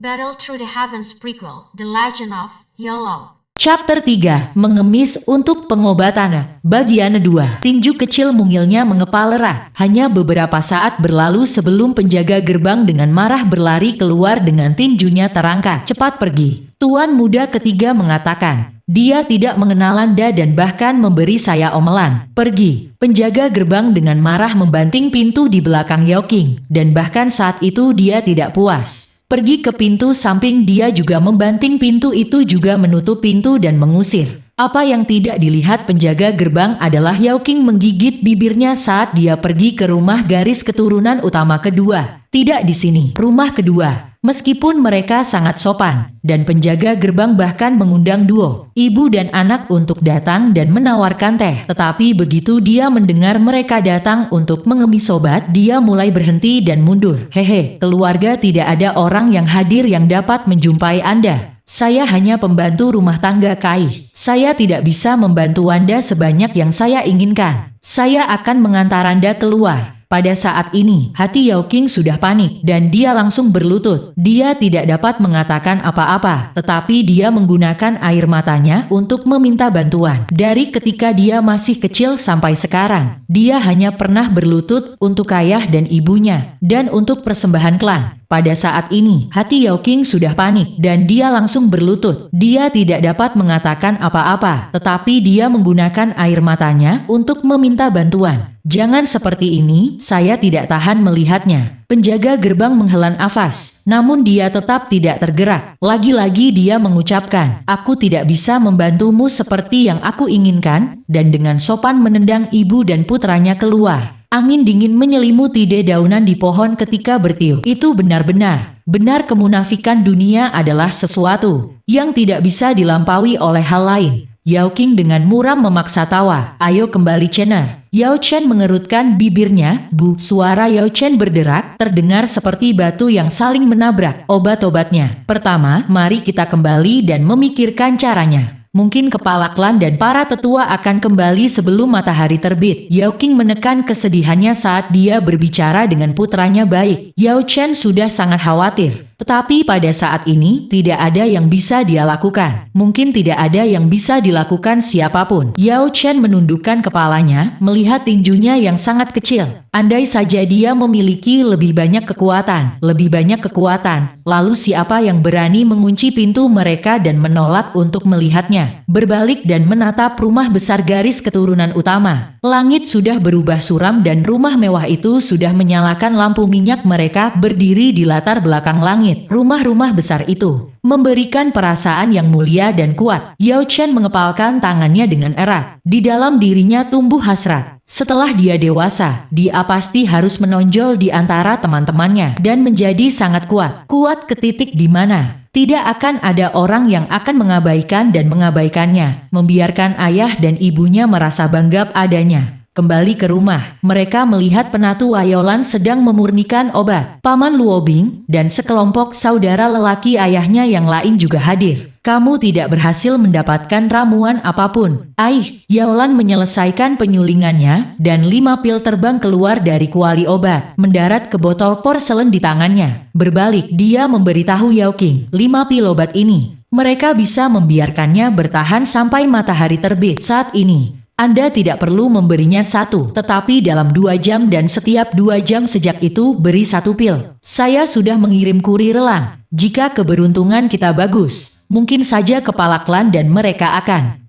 Battle Through the Heavens Prequel, The Legend of Yolo. Chapter 3, Mengemis untuk Pengobatan. Bagian 2. Tinju kecil mungilnya mengepal erat. Hanya beberapa saat berlalu sebelum penjaga gerbang dengan marah berlari keluar dengan tinjunya terangkat. Cepat pergi. Tuan muda ketiga mengatakan. Dia tidak mengenal Anda dan bahkan memberi saya omelan. Pergi. Penjaga gerbang dengan marah membanting pintu di belakang Yao Qing. Dan bahkan saat itu dia tidak puas. Pergi ke pintu samping, dia juga membanting pintu itu juga menutup pintu dan mengusir. Apa yang tidak dilihat penjaga gerbang adalah Yao Qing menggigit bibirnya saat dia pergi ke rumah garis keturunan utama kedua. Tidak di sini, rumah kedua. Meskipun mereka sangat sopan, dan penjaga gerbang bahkan mengundang duo, ibu dan anak untuk datang dan menawarkan teh. Tetapi begitu dia mendengar mereka datang untuk mengemis obat, dia mulai berhenti dan mundur. Hehe, keluarga, tidak ada orang yang hadir yang dapat menjumpai Anda. Saya hanya pembantu rumah tangga Kai. Saya tidak bisa membantu Anda sebanyak yang saya inginkan. Saya akan mengantar Anda keluar. Pada saat ini, hati Yao Qing sudah panik dan dia langsung berlutut. Dia tidak dapat mengatakan apa-apa, tetapi dia menggunakan air matanya untuk meminta bantuan. Dari ketika dia masih kecil sampai sekarang, dia hanya pernah berlutut untuk ayah dan ibunya, dan untuk persembahan klan. Pada saat ini, hati Yao Qing sudah panik dan dia langsung berlutut. Dia tidak dapat mengatakan apa-apa, tetapi dia menggunakan air matanya untuk meminta bantuan. Jangan seperti ini, saya tidak tahan melihatnya. Penjaga gerbang menghela nafas, namun dia tetap tidak tergerak. Lagi-lagi dia mengucapkan, aku tidak bisa membantumu seperti yang aku inginkan, dan dengan sopan menendang ibu dan putranya keluar. Angin dingin menyelimuti dedaunan di pohon ketika bertiup. Itu benar-benar kemunafikan dunia adalah sesuatu yang tidak bisa dilampaui oleh hal lain. Yao Qing dengan muram memaksa tawa. Ayo kembali, Chener. Yao Chen mengerutkan bibirnya. Bu, suara Yao Chen berderak, terdengar seperti batu yang saling menabrak. Obat-obatnya. Pertama, mari kita kembali dan memikirkan caranya. Mungkin kepala klan dan para tetua akan kembali sebelum matahari terbit. Yao Qing menekan kesedihannya saat dia berbicara dengan putranya baik. Yao Chen sudah sangat khawatir. Tetapi pada saat ini, tidak ada yang bisa dia lakukan. Mungkin tidak ada yang bisa dilakukan siapapun. Yao Chen menundukkan kepalanya, melihat tinjunya yang sangat kecil. Andai saja dia memiliki lebih banyak kekuatan, lalu siapa yang berani mengunci pintu mereka dan menolak untuk melihatnya? Berbalik dan menatap rumah besar garis keturunan utama. Langit sudah berubah suram dan rumah mewah itu sudah menyalakan lampu minyak. Mereka berdiri di latar belakang langit. Rumah-rumah besar itu memberikan perasaan yang mulia dan kuat. Yao Chen mengepalkan tangannya dengan erat. Di dalam dirinya tumbuh hasrat. Setelah dia dewasa, dia pasti harus menonjol di antara teman-temannya dan menjadi sangat kuat. Kuat ke titik di mana tidak akan ada orang yang akan mengabaikan dan mengabaikannya. Membiarkan ayah dan ibunya merasa bangga adanya. Kembali ke rumah, mereka melihat penatu Wayolan sedang memurnikan obat. Paman Luobing dan sekelompok saudara lelaki ayahnya yang lain juga hadir. Kamu tidak berhasil mendapatkan ramuan apapun. Yaolan menyelesaikan penyulingannya, dan 5 pil terbang keluar dari kuali obat, mendarat ke botol porselen di tangannya. Berbalik, dia memberitahu Yao Qing, 5 pil obat ini, mereka bisa membiarkannya bertahan sampai matahari terbit. Saat ini, Anda tidak perlu memberinya 1, tetapi dalam 2 jam dan setiap 2 jam sejak itu beri 1 pil. Saya sudah mengirim kurir elang. Jika keberuntungan kita bagus, mungkin saja kepala klan dan mereka akan.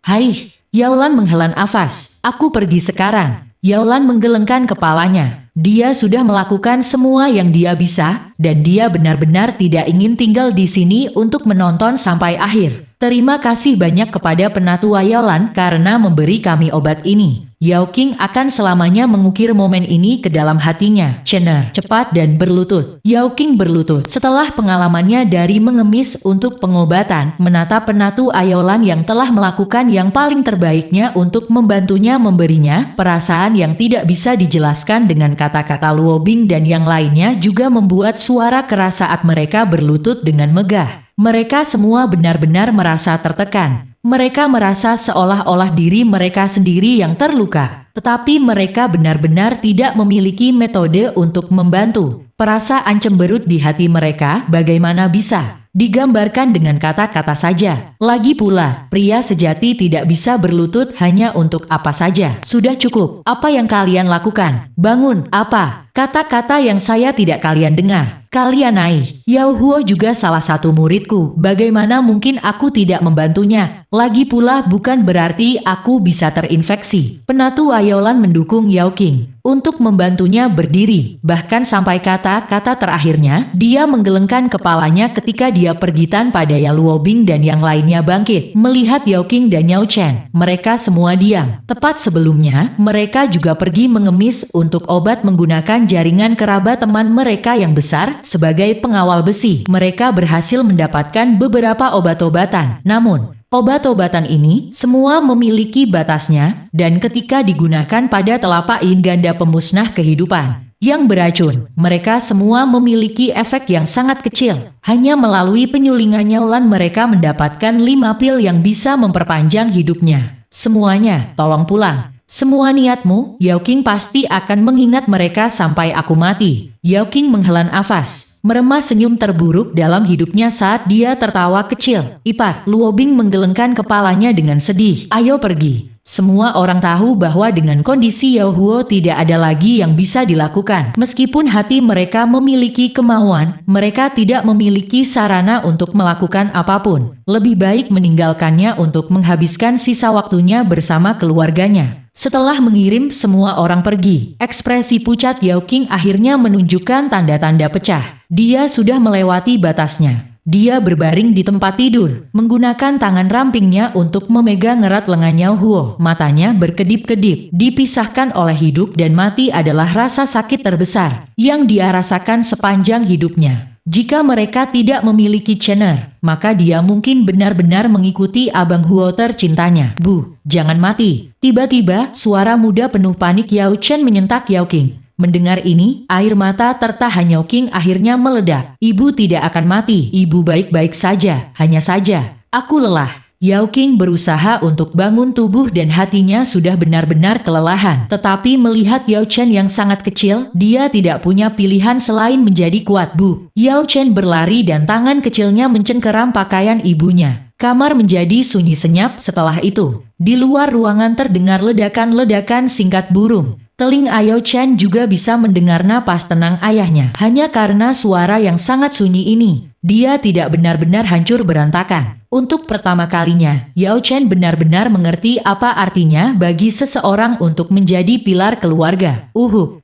Yaolan menghela nafas. Aku pergi sekarang. Yaolan menggelengkan kepalanya. Dia sudah melakukan semua yang dia bisa, dan dia benar-benar tidak ingin tinggal di sini untuk menonton sampai akhir. Terima kasih banyak kepada penatu Yaolan karena memberi kami obat ini. Yao Qing akan selamanya mengukir momen ini ke dalam hatinya. Chener, cepat dan berlutut. Yao Qing berlutut. Setelah pengalamannya dari mengemis untuk pengobatan, menatap penatu Yaolan yang telah melakukan yang paling terbaiknya untuk membantunya, memberinya perasaan yang tidak bisa dijelaskan dengan kata-kata. Luobing dan yang lainnya juga membuat suara keras saat mereka berlutut dengan megah. Mereka semua benar-benar merasa tertekan. Mereka merasa seolah-olah diri mereka sendiri yang terluka. Tetapi mereka benar-benar tidak memiliki metode untuk membantu. Perasaan cemberut di hati mereka, bagaimana bisa? digambarkan dengan kata-kata saja. Lagi pula, pria sejati tidak bisa berlutut hanya untuk apa saja. Sudah cukup. Apa yang kalian lakukan? Bangun, apa? Kata-kata yang saya tidak kalian dengar. Kalian naik. Yao Huo juga salah satu muridku. Bagaimana mungkin aku tidak membantunya? Lagi pula bukan berarti aku bisa terinfeksi. Penatu Ayolan mendukung Yao King untuk membantunya berdiri. Bahkan sampai kata-kata terakhirnya, dia menggelengkan kepalanya ketika dia pergitan pada Yao Luobing dan yang lainnya bangkit. Melihat Yao King dan Yao Chen, mereka semua diam. Tepat sebelumnya, mereka juga pergi mengemis untuk obat menggunakan jaringan kerabat teman mereka yang besar sebagai pengawal besi. Mereka berhasil mendapatkan beberapa obat-obatan. Namun, obat-obatan ini semua memiliki batasnya dan ketika digunakan pada telapak yin ganda pemusnah kehidupan yang beracun, mereka semua memiliki efek yang sangat kecil. Hanya melalui penyulingannya ulan mereka mendapatkan 5 pil yang bisa memperpanjang hidupnya. Semuanya, tolong pulang. Semua niatmu, Yao King pasti akan mengingat mereka sampai aku mati. Yao King menghela nafas, meremas senyum terburuk dalam hidupnya saat dia tertawa kecil. Ipar, Luobing menggelengkan kepalanya dengan sedih. Ayo pergi. Semua orang tahu bahwa dengan kondisi Yao Huo tidak ada lagi yang bisa dilakukan. Meskipun hati mereka memiliki kemauan, mereka tidak memiliki sarana untuk melakukan apapun. Lebih baik meninggalkannya untuk menghabiskan sisa waktunya bersama keluarganya. Setelah mengirim semua orang pergi, ekspresi pucat Yao King akhirnya menunjukkan tanda-tanda pecah. Dia sudah melewati batasnya. Dia berbaring di tempat tidur, menggunakan tangan rampingnya untuk memegang erat lengan Yao Huo. Matanya berkedip-kedip, dipisahkan oleh hidup dan mati adalah rasa sakit terbesar yang dia rasakan sepanjang hidupnya. Jika mereka tidak memiliki Chener, maka dia mungkin benar-benar mengikuti Abang Huo tercintanya. Bu, jangan mati. Tiba-tiba, suara muda penuh panik Yao Chen menyentak Yao King. Mendengar ini, air mata tertahan Yao King akhirnya meledak. Ibu tidak akan mati, ibu baik-baik saja, hanya saja, aku lelah. Yao King berusaha untuk bangun tubuh dan hatinya sudah benar-benar kelelahan. Tetapi melihat Yao Chen yang sangat kecil, dia tidak punya pilihan selain menjadi kuat. Bu, Yao Chen berlari dan tangan kecilnya mencengkeram pakaian ibunya. Kamar menjadi sunyi senyap setelah itu. Di luar ruangan terdengar ledakan-ledakan singkat burung. Telinga Yao Chen juga bisa mendengar napas tenang ayahnya. Hanya karena suara yang sangat sunyi ini, dia tidak benar-benar hancur berantakan. Untuk pertama kalinya, Yao Chen benar-benar mengerti apa artinya bagi seseorang untuk menjadi pilar keluarga.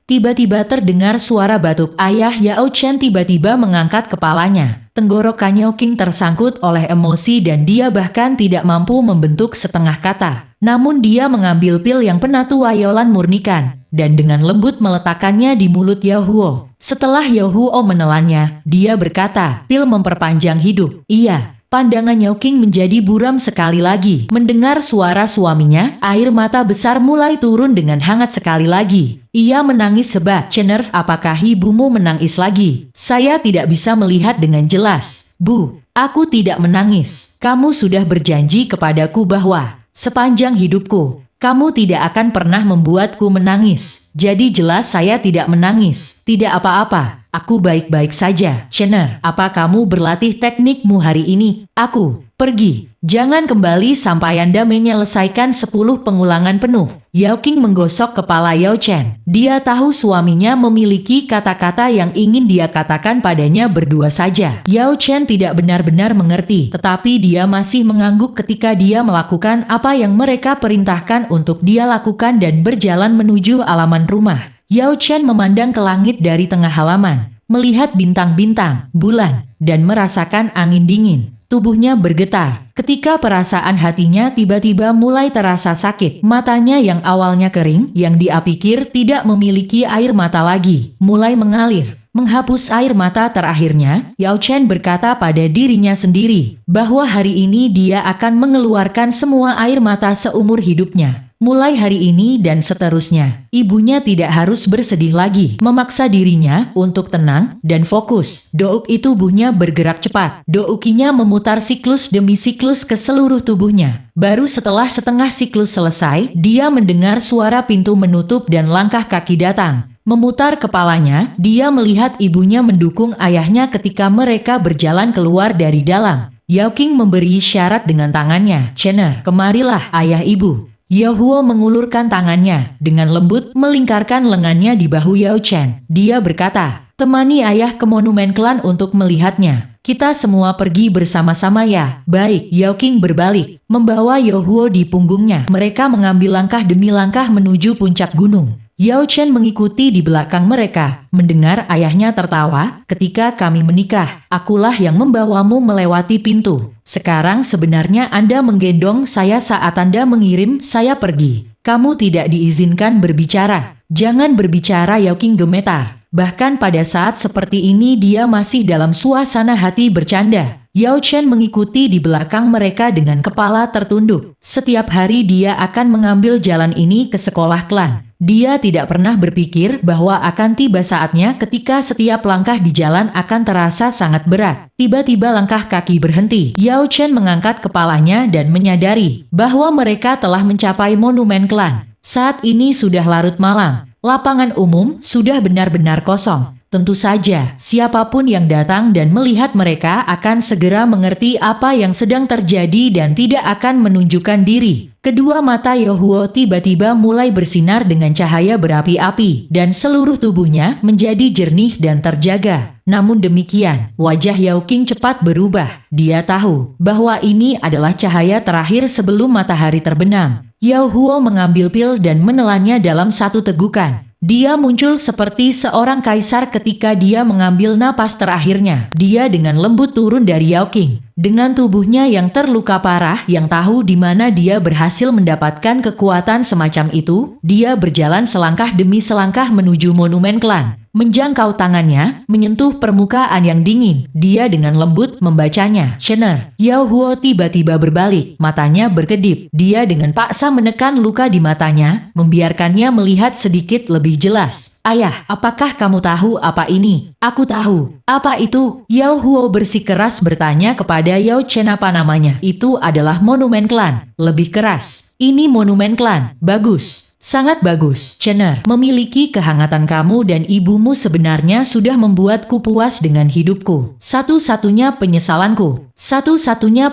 Tiba-tiba terdengar suara batuk ayah Yao Chen tiba-tiba mengangkat kepalanya. Tenggorokan Yao King tersangkut oleh emosi dan dia bahkan tidak mampu membentuk setengah kata. Namun dia mengambil pil yang Penatu Ayolan murnikan, dan dengan lembut meletakkannya di mulut Yao Huo. Setelah Yao Huo menelannya, dia berkata, pil memperpanjang hidup. Iya. Pandangan Yao King menjadi buram sekali lagi. Mendengar suara suaminya, air mata besar mulai turun dengan hangat sekali lagi. Ia menangis hebat. Chener, apakah ibumu menangis lagi? Saya tidak bisa melihat dengan jelas. Bu, aku tidak menangis. Kamu sudah berjanji kepadaku bahwa sepanjang hidupku, kamu tidak akan pernah membuatku menangis. Jadi jelas saya tidak menangis. Tidak apa-apa. Aku baik-baik saja. Chener, apa kamu berlatih teknikmu hari ini? Aku pergi. Jangan kembali sampai Anda menyelesaikan 10 pengulangan penuh. Yao King menggosok kepala Yao Chen. Dia tahu suaminya memiliki kata-kata yang ingin dia katakan padanya berdua saja. Yao Chen tidak benar-benar mengerti, tetapi dia masih mengangguk ketika dia melakukan apa yang mereka perintahkan untuk dia lakukan dan berjalan menuju halaman rumah. Yao Chen memandang ke langit dari tengah halaman, melihat bintang-bintang, bulan, dan merasakan angin dingin. Tubuhnya bergetar. Ketika perasaan hatinya tiba-tiba mulai terasa sakit, matanya yang awalnya kering, yang dia pikir tidak memiliki air mata lagi, mulai mengalir. Menghapus air mata terakhirnya, Yao Chen berkata pada dirinya sendiri, bahwa hari ini dia akan mengeluarkan semua air mata seumur hidupnya. Mulai hari ini dan seterusnya, ibunya tidak harus bersedih lagi, memaksa dirinya untuk tenang dan fokus. Douki tubuhnya bergerak cepat. Doukinya memutar siklus demi siklus ke seluruh tubuhnya. Baru setelah setengah siklus selesai, dia mendengar suara pintu menutup dan langkah kaki datang. Memutar kepalanya, dia melihat ibunya mendukung ayahnya ketika mereka berjalan keluar dari dalam. Yao Qing memberi isyarat dengan tangannya. "Chener, kemarilah ayah ibu." Yao Huo mengulurkan tangannya, dengan lembut melingkarkan lengannya di bahu Yao Chen. Dia berkata, "Temani ayah ke monumen klan untuk melihatnya. Kita semua pergi bersama-sama ya." "Baik." Yao Qing berbalik, membawa Yao Huo di punggungnya. Mereka mengambil langkah demi langkah menuju puncak gunung. Yao Chen mengikuti di belakang mereka, mendengar ayahnya tertawa, "Ketika kami menikah, akulah yang membawamu melewati pintu. Sekarang sebenarnya Anda menggendong saya saat Anda mengirim saya pergi. Kamu tidak diizinkan berbicara." "Jangan berbicara," Yao Qing gemetar. Bahkan pada saat seperti ini dia masih dalam suasana hati bercanda. Yao Chen mengikuti di belakang mereka dengan kepala tertunduk. Setiap hari dia akan mengambil jalan ini ke sekolah klan. Dia tidak pernah berpikir bahwa akan tiba saatnya ketika setiap langkah di jalan akan terasa sangat berat. Tiba-tiba langkah kaki berhenti. Yao Chen mengangkat kepalanya dan menyadari bahwa mereka telah mencapai monumen klan. Saat ini sudah larut malam. Lapangan umum sudah benar-benar kosong. Tentu saja, siapapun yang datang dan melihat mereka akan segera mengerti apa yang sedang terjadi dan tidak akan menunjukkan diri. Kedua mata Yao Huo tiba-tiba mulai bersinar dengan cahaya berapi-api, dan seluruh tubuhnya menjadi jernih dan terjaga. Namun demikian, wajah Yao Qing cepat berubah. Dia tahu bahwa ini adalah cahaya terakhir sebelum matahari terbenam. Yao Huo mengambil pil dan menelannya dalam satu tegukan. Dia muncul seperti seorang kaisar ketika dia mengambil napas terakhirnya. Dia dengan lembut turun dari Yao Qing. Dengan tubuhnya yang terluka parah, yang tahu di mana dia berhasil mendapatkan kekuatan semacam itu, dia berjalan selangkah demi selangkah menuju monumen klan. Menjangkau tangannya, menyentuh permukaan yang dingin. Dia dengan lembut membacanya. "Chener." Yao Huo tiba-tiba berbalik, matanya berkedip. Dia dengan paksa menekan luka di matanya, membiarkannya melihat sedikit lebih jelas. "Ayah, apakah kamu tahu apa ini?" "Aku tahu." "Apa itu?" Yao Huo bersikeras bertanya kepada Yao Chen. "Apa namanya?" "Itu adalah monumen klan." Lebih keras. "Ini monumen klan." "Bagus. Sangat bagus, Chener. Memiliki kehangatan kamu dan ibumu sebenarnya sudah membuatku puas dengan hidupku. Satu-satunya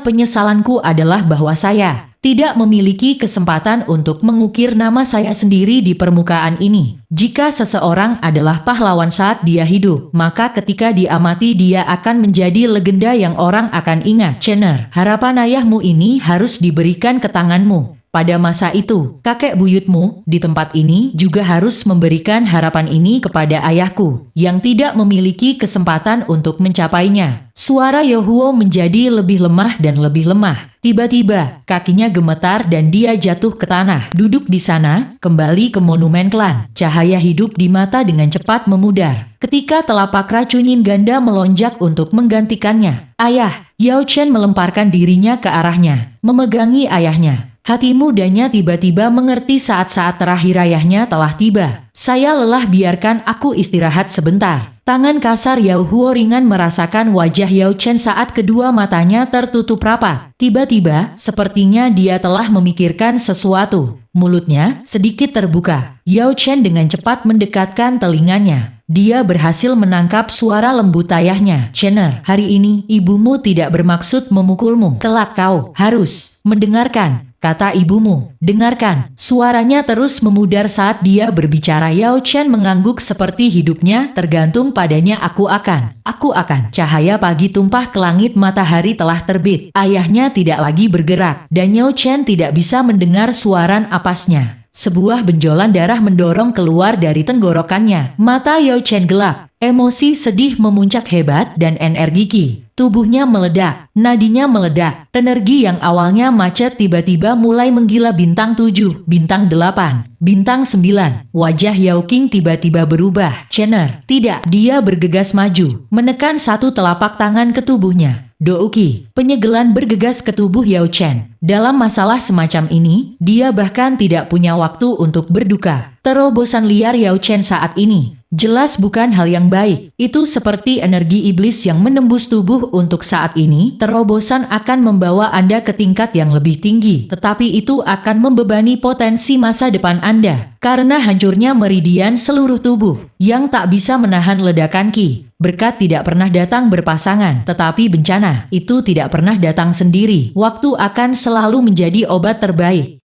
penyesalanku adalah bahwa saya tidak memiliki kesempatan untuk mengukir nama saya sendiri di permukaan ini. Jika seseorang adalah pahlawan saat dia hidup, maka ketika dia mati dia akan menjadi legenda yang orang akan ingat. Chener, harapan ayahmu ini harus diberikan ke tanganmu. Pada masa itu, kakek buyutmu di tempat ini juga harus memberikan harapan ini kepada ayahku, yang tidak memiliki kesempatan untuk mencapainya. Suara Yao Huo menjadi lebih lemah dan lebih lemah. Tiba-tiba, kakinya gemetar dan dia jatuh ke tanah. Duduk di sana, kembali ke monumen klan. Cahaya hidup di mata dengan cepat memudar. Ketika telapak racunin ganda melonjak untuk menggantikannya. "Ayah!" Yao Chen melemparkan dirinya ke arahnya, memegangi ayahnya. Hati mudanya tiba-tiba mengerti saat-saat terakhir ayahnya telah tiba. "Saya lelah, biarkan aku istirahat sebentar." Tangan kasar Yao Huo ringan merasakan wajah Yao Chen saat kedua matanya tertutup rapat. Tiba-tiba, sepertinya dia telah memikirkan sesuatu. Mulutnya sedikit terbuka. Yao Chen dengan cepat mendekatkan telinganya. Dia berhasil menangkap suara lembut ayahnya. "Chener, hari ini ibumu tidak bermaksud memukulmu. Kelak kau harus mendengarkan kata ibumu." "Dengarkan." Suaranya terus memudar saat dia berbicara. Yao Chen mengangguk seperti hidupnya tergantung padanya. Aku akan. Cahaya pagi tumpah ke langit, matahari telah terbit. Ayahnya tidak lagi bergerak, dan Yao Chen tidak bisa mendengar suara napasnya. Sebuah benjolan darah mendorong keluar dari tenggorokannya. Mata Yao Chen gelap. Emosi sedih memuncak hebat dan energi. Tubuhnya meledak, nadinya meledak. Energi yang awalnya macet tiba-tiba mulai menggila. Bintang 7, bintang 8, bintang 9. Wajah Yao Qing tiba-tiba berubah. "Chener." "Tidak." Dia bergegas maju, menekan satu telapak tangan ke tubuhnya. Douki, penyegelan bergegas ke tubuh Yao Chen. Dalam masalah semacam ini, dia bahkan tidak punya waktu untuk berduka. Terobosan liar Yao Chen saat ini. Jelas bukan hal yang baik. Itu seperti energi iblis yang menembus tubuh untuk saat ini. Terobosan akan membawa Anda ke tingkat yang lebih tinggi, tetapi itu akan membebani potensi masa depan Anda. Karena hancurnya meridian seluruh tubuh, yang tak bisa menahan ledakan ki. Berkat tidak pernah datang berpasangan, tetapi bencana itu tidak pernah datang sendiri. Waktu akan selalu menjadi obat terbaik.